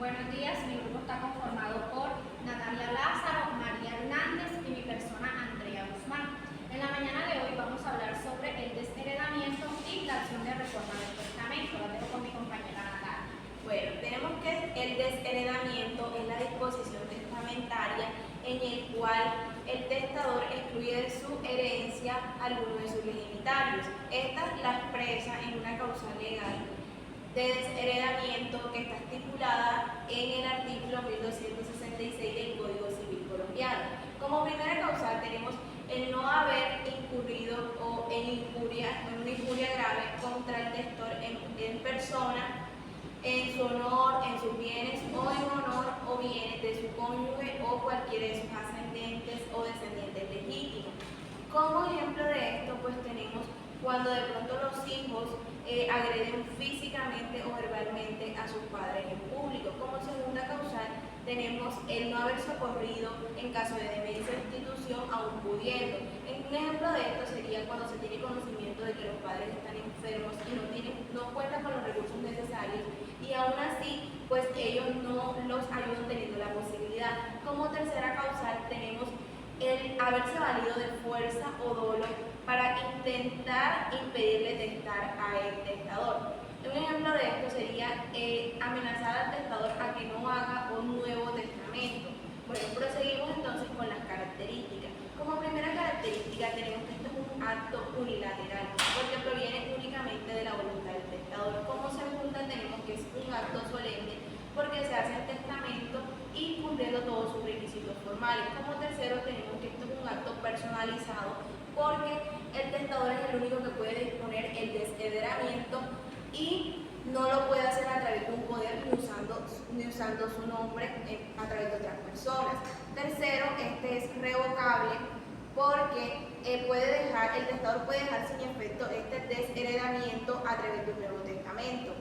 Buenos días, mi grupo está conformado por Natalia Lázaro, María Hernández y mi persona Andrea Guzmán. En la mañana de hoy vamos a hablar sobre el desheredamiento y la acción de reforma del testamento. Lo dejo con mi compañera Natalia. Bueno, tenemos que el desheredamiento es la disposición testamentaria en el cual el testador excluye de su herencia a alguno de sus legitimarios. Esta la expresa en una causal legal de desheredamiento que está estipulada en el artículo 1266 del Código Civil colombiano. Como primera causal tenemos el no haber incurrido en una injuria grave contra el testor en persona, en su honor, en sus bienes o en honor o bienes de su cónyuge o cualquiera de sus ascendentes o descendientes legítimos. Como ejemplo de esto, pues tenemos cuando de pronto los hijos agreden físicamente o verbalmente a sus padres en público. Como segunda causal tenemos el no haber socorrido en caso de demencia o institución aún pudiendo. Un ejemplo de esto sería cuando se tiene conocimiento de que los padres están enfermos y no cuentan con los recursos necesarios y aún así pues ellos no los ayudan teniendo la posibilidad. Como tercera causal tenemos el haberse valido de fuerza o dolo para intentar impedirle testar al testador. Un ejemplo de esto sería amenazar al testador a que no haga un nuevo testamento. Bueno, proseguimos entonces con las características. Como primera característica tenemos que esto es un acto unilateral, porque proviene únicamente de la voluntad del testador. Como segunda tenemos que es un acto solemne, porque se hace el testamento y cumpliendo todos sus requisitos formales. Como tercero tenemos que esto es un acto personalizado, porque el testador es el único que puede disponer el desheredamiento y no lo puede hacer a través de un poder ni usando su nombre a través de otras personas. Tercero, este es revocable porque el testador puede dejar sin efecto este desheredamiento a través de un nuevo testamento.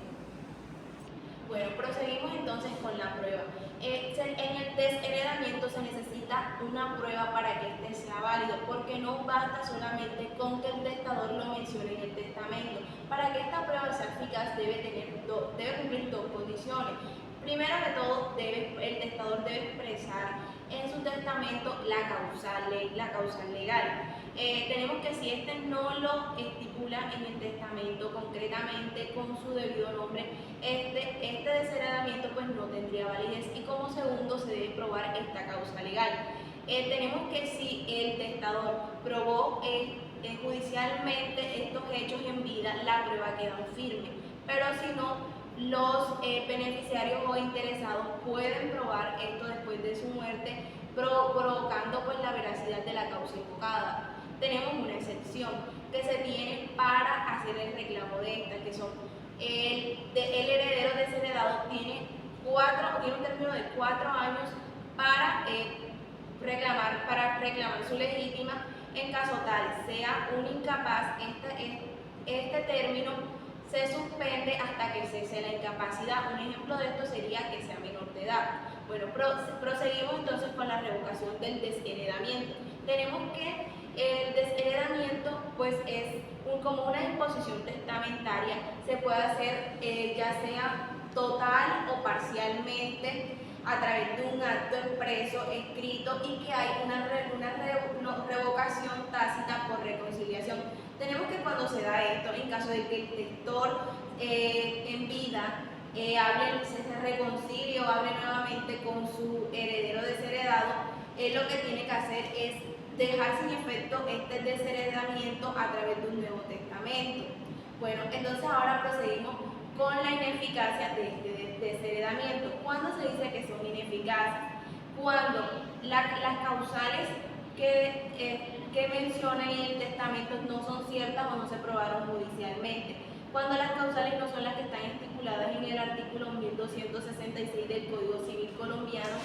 Bueno, proseguimos entonces con la prueba. En el desheredamiento se necesita una prueba para que este sea válido, porque no basta solamente con que el testador lo mencione en el testamento. Para que esta prueba sea eficaz debe cumplir dos condiciones. Primero que todo, el testador debe expresar en su testamento la causal legal. Tenemos que si este no lo estipula en el testamento concretamente con su debido nombre, este desheredamiento pues no tendría validez. Y como segundo se debe probar esta causa legal. Tenemos que si el testador probó judicialmente estos hechos en vida, la prueba queda firme. Pero si no, los beneficiarios o interesados pueden probar esto después de su muerte, provocando pues la veracidad de la causa invocada. Tenemos una excepción que se tiene para hacer el reclamo de esta, que son el heredero desheredado tiene un término de 4 años para reclamar su legítima. En caso tal sea un incapaz, este término se suspende hasta que cese la incapacidad. Un ejemplo de esto sería que sea menor de edad. Bueno, proseguimos entonces con la revocación del desheredamiento. Tenemos que el desheredamiento pues es como una disposición testamentaria, se puede hacer ya sea total o parcialmente a través de un acto expreso, escrito y que hay una revocación tácita por reconciliación. Tenemos que cuando se da esto, en caso de que el testor en vida se reconcilie o hable nuevamente con su heredero desheredado, lo que tiene que hacer es dejar sin efecto este desheredamiento a través de un nuevo testamento. Bueno, entonces ahora proseguimos con la ineficacia de este desheredamiento. ¿Cuándo se dice que son ineficaces? Cuando las causales que mencionan en el testamento no son ciertas o no se probaron judicialmente. Cuando las causales no son las que están estipuladas en el artículo 1266 del Código Civil colombiano,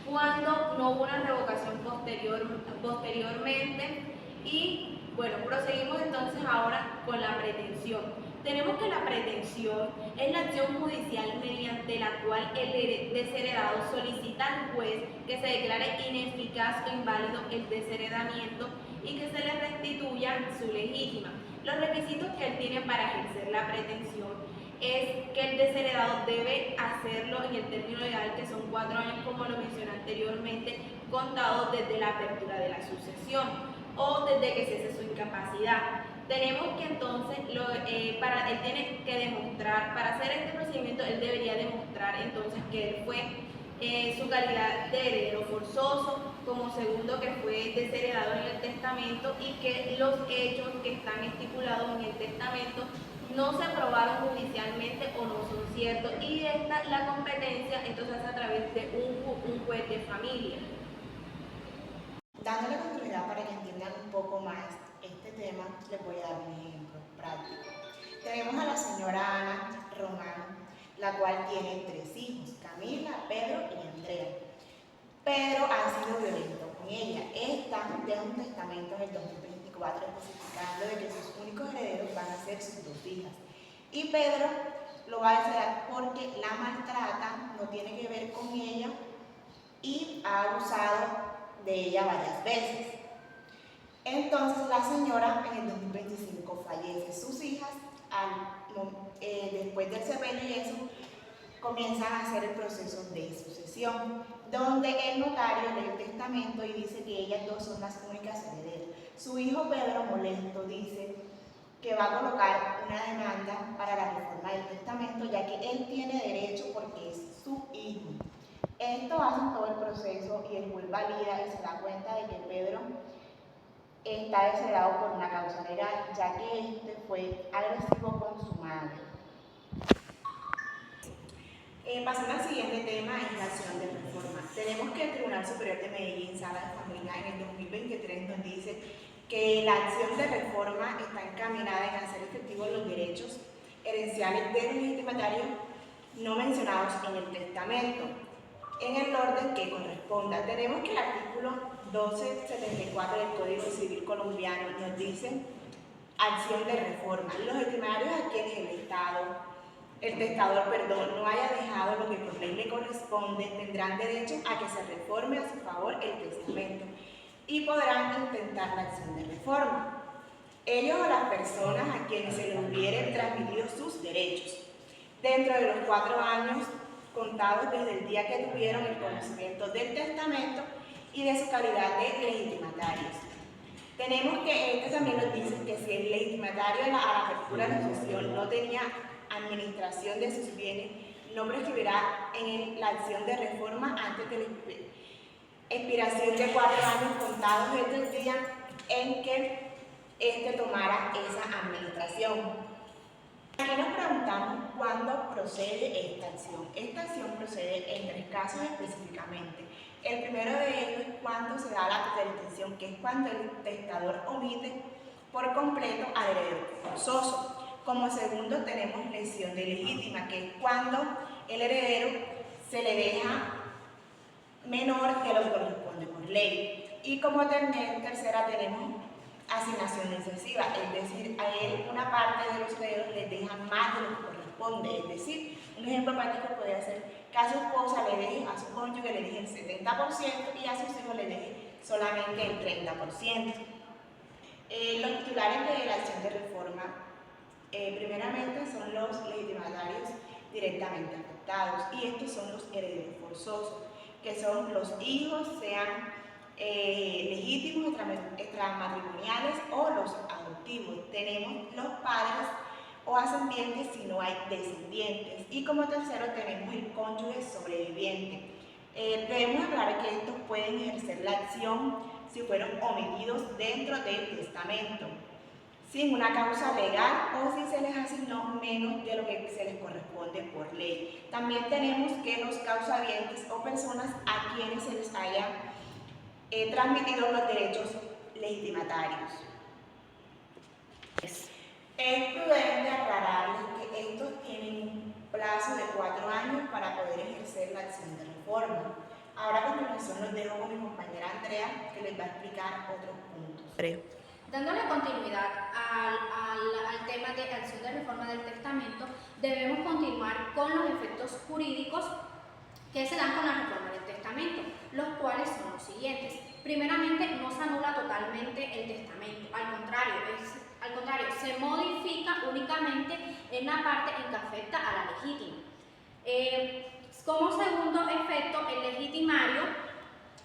cuando no hubo una revocación posteriormente y bueno, proseguimos entonces ahora con la pretensión. Tenemos que la pretensión es la acción judicial mediante la cual el desheredado solicita al juez que se declare ineficaz o inválido el desheredamiento y que se le restituya su legítima. Los requisitos que él tiene para ejercer la pretensión es que el desheredado debe hacerlo en el término legal, que son 4 años, como lo mencioné anteriormente, contados desde la apertura de la sucesión o desde que cese su incapacidad. Tenemos que entonces, él tiene que demostrar, para hacer este procedimiento, él debería demostrar entonces que él fue su calidad de heredero forzoso, como segundo que fue desheredado en el testamento y que los hechos que están estipulados en el testamento no se probaron judicialmente o no son ciertos, y la competencia entonces a través de un juez de familia. Dándole continuidad para que entiendan un poco más este tema, les voy a dar un ejemplo práctico. Tenemos a la señora Ana Román, la cual tiene 3 hijos, Camila, Pedro y Andrea. Pedro ha sido violento con ella. Esta deja un testamento en el 2024 especificando de que sus únicos herederos van a ser sus 2 hijas. Y Pedro lo va a desheredar porque la maltrata, no tiene que ver con ella y ha abusado de ella varias veces. Entonces la señora en el 2025 fallece. Sus hijas, después del sepelio y eso, comienzan a hacer el proceso de sucesión, donde el notario lee el testamento y dice que ellas 2 son las únicas herederas. Su hijo Pedro, molesto, dice que va a colocar una demanda para la reforma del testamento, ya que él tiene derecho porque es su hijo. Esto hace todo el proceso y el juez valida y se da cuenta de que Pedro está desheredado por una causa legal, ya que este fue agresivo con su madre. Pasando al siguiente tema, es la acción de reforma. Tenemos que el Tribunal Superior de Medellín, Sala de Familia, en el 2023 nos dice que la acción de reforma está encaminada en hacer efectivos los derechos herenciales de los legitimatarios no mencionados en el testamento, en el orden que corresponda. Tenemos que el artículo 1274 del Código Civil colombiano nos dice acción de reforma. Los legitimarios a quienes el testador, no haya dejado lo que por ley le corresponde, tendrán derecho a que se reforme a su favor el testamento y podrán intentar la acción de reforma. Ellos o las personas a quienes se les hubieren transmitido sus derechos dentro de los 4 años contados desde el día que tuvieron el conocimiento del testamento y de su calidad de legitimatarios. Tenemos que también nos dice que si el legitimatario a la apertura de la sucesión no tenía administración de sus bienes, no prescribirá en la acción de reforma antes de la expiración de 4 años contados desde el día en que éste tomara esa administración. Aquí nos preguntamos cuándo procede esta acción. Esta acción procede en 3 casos específicamente. El primero de ellos es cuando se da la detención, que es cuando el testador omite por completo al heredero forzoso. Como segundo tenemos lesión de legítima, que es cuando el heredero se le deja menor de lo que corresponde por ley. Y como tercera tenemos asignación excesiva, es decir, a él una parte de los herederos les deja más de lo que corresponde. Es decir, un ejemplo práctico podría ser que a su esposa le deje, a su cónyuge le deje el 70% y a sus hijos le deje solamente el 30%. Los titulares de la acción de reforma, primeramente son los legitimatarios directamente afectados, y estos son los herederos forzosos, que son los hijos, sean legítimos, extramatrimoniales o los adoptivos. Tenemos los padres o ascendientes si no hay descendientes, y como tercero tenemos el cónyuge sobreviviente. Debemos aclarar que estos pueden ejercer la acción si fueron omitidos dentro del testamento, sin una causa legal o si se les asignó menos de lo que se les corresponde por ley. También tenemos que los causavientes o personas a quienes se les haya transmitido los derechos legitimatarios. Es prudente aclararles que estos tienen un plazo de 4 años para poder ejercer la acción de reforma. Ahora a continuación los dejo con mi compañera Andrea, que les va a explicar otros puntos. Dándole continuidad al tema de acción de reforma del testamento, debemos continuar con los efectos jurídicos que se dan con la reforma del testamento, los cuales son los siguientes. Primeramente, no se anula totalmente el testamento, al contrario, Al contrario, se modifica únicamente en la parte en que afecta a la legítima. Como segundo efecto, el legitimario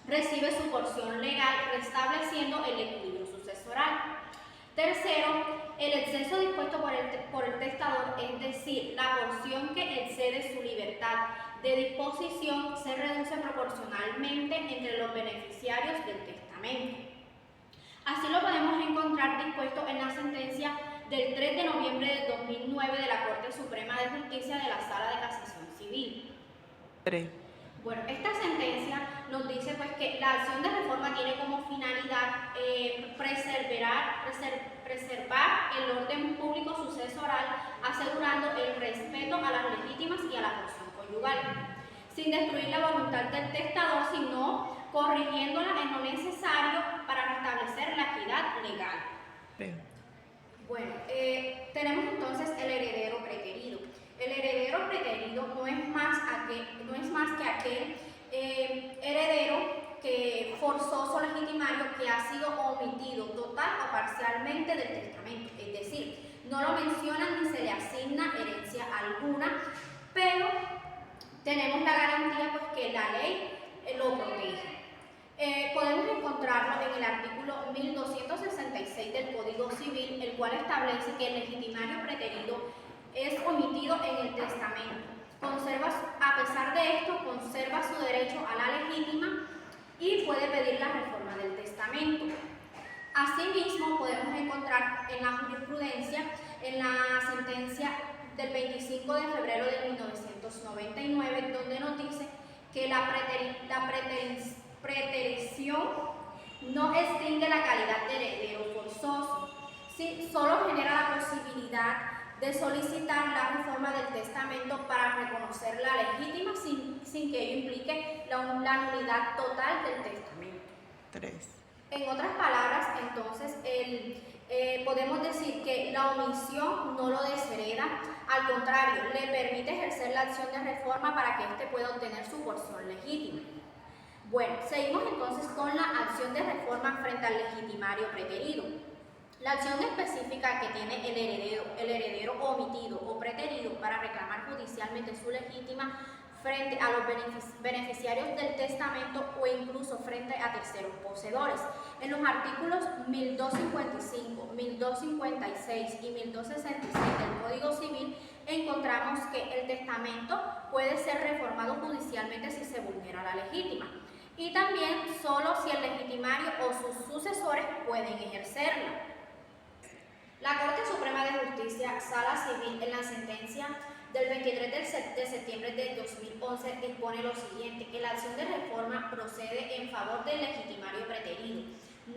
recibe su porción legal restableciendo el equilibrio sucesoral. Tercero, el exceso dispuesto por el testador, es decir, la porción que excede su libertad de disposición, se reduce proporcionalmente entre los beneficiarios del testamento. Así lo podemos encontrar dispuesto en la sentencia del 3 de noviembre del 2009 de la Corte Suprema de Justicia de la Sala de Casación Civil. Bueno, esta sentencia nos dice pues que la acción de reforma tiene como finalidad preservar el orden público sucesoral, asegurando el respeto a las legítimas y a la porción conyugal, sin destruir la voluntad del testador, sino corrigiéndola en lo necesario para restablecer la equidad legal. Bueno, tenemos entonces el heredero preterido. El heredero preterido no es más que aquel heredero forzoso legitimario que ha sido omitido total o parcialmente del testamento, es decir, no lo mencionan ni se le asigna herencia alguna, pero tenemos la garantía pues que la ley lo protege. Podemos encontrarlo en el artículo 1266 del Código Civil, el cual establece que el legitimario preterido es omitido en el testamento. A pesar de esto, conserva su derecho a la legítima y puede pedir la reforma del testamento. Asimismo, podemos encontrar en la jurisprudencia, en la sentencia del 25 de febrero de 1999, donde nos dice que la preterición no extingue la calidad de heredero forzoso, solo genera la posibilidad de solicitar la reforma del testamento para reconocer la legítima sin que ello implique la nulidad total del testamento. 3. En otras palabras, entonces, podemos decir que la omisión no lo deshereda, al contrario, le permite ejercer la acción de reforma para que éste pueda obtener su porción legítima. Bueno, seguimos entonces con la acción de reforma frente al legitimario preterido. La acción específica que tiene el heredero omitido o preterido para reclamar judicialmente su legítima frente a los beneficiarios del testamento o incluso frente a terceros poseedores. En los artículos 1255, 1256 y 1266 del Código Civil encontramos que el testamento puede ser reformado judicialmente si se vulnera la legítima, y también solo si el legitimario o sus sucesores pueden ejercerla. La Corte Suprema de Justicia, Sala Civil, en la sentencia del 23 de septiembre del 2011 expone lo siguiente, que la acción de reforma procede en favor del legitimario preterido,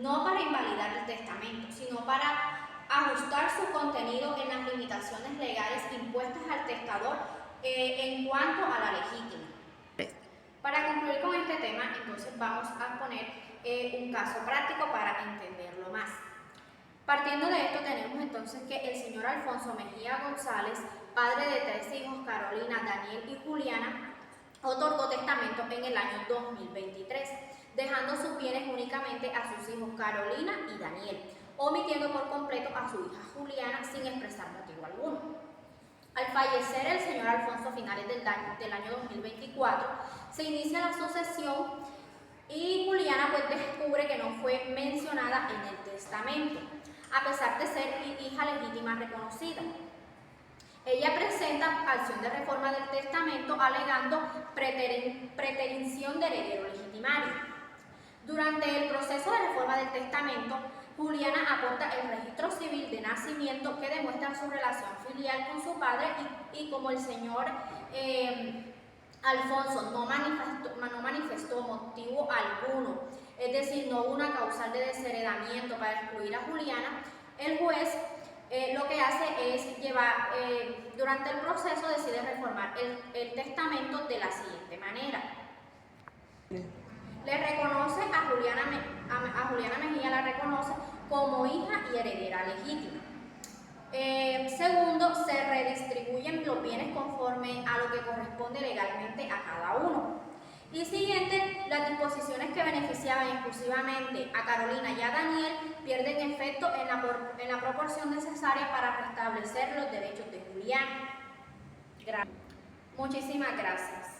no para invalidar el testamento, sino para ajustar su contenido en las limitaciones legales impuestas al testador en cuanto a la legítima. Para concluir con este tema, entonces vamos a poner un caso práctico para entenderlo más. Partiendo de esto, tenemos entonces que el señor Alfonso Mejía González, padre de 3 hijos, Carolina, Daniel y Juliana, otorgó testamento en el año 2023, dejando sus bienes únicamente a sus hijos Carolina y Daniel, omitiendo por completo a su hija Juliana sin expresar motivo alguno. Al fallecer el señor Alfonso a finales del año 2024, se inicia la sucesión y Juliana pues descubre que no fue mencionada en el testamento, a pesar de ser hija legítima reconocida. Ella presenta acción de reforma del testamento alegando preterición de heredero legitimario. Durante el proceso de reforma del testamento, Juliana aporta el registro civil de nacimiento que demuestra su relación filial con su padre y como el señor Alfonso no manifestó motivo alguno, es decir, no hubo una causal de desheredamiento para excluir a Juliana, el juez lo que hace es durante el proceso decide reformar el testamento de la siguiente manera. Le reconoce a Juliana Mejía, la reconoce como hija y heredera legítima. Segundo, se redistribuyen los bienes conforme a lo que corresponde legalmente a cada uno. Y siguiente, las disposiciones que beneficiaban exclusivamente a Carolina y a Daniel pierden efecto en la proporción necesaria para restablecer los derechos de Julián. Muchísimas gracias.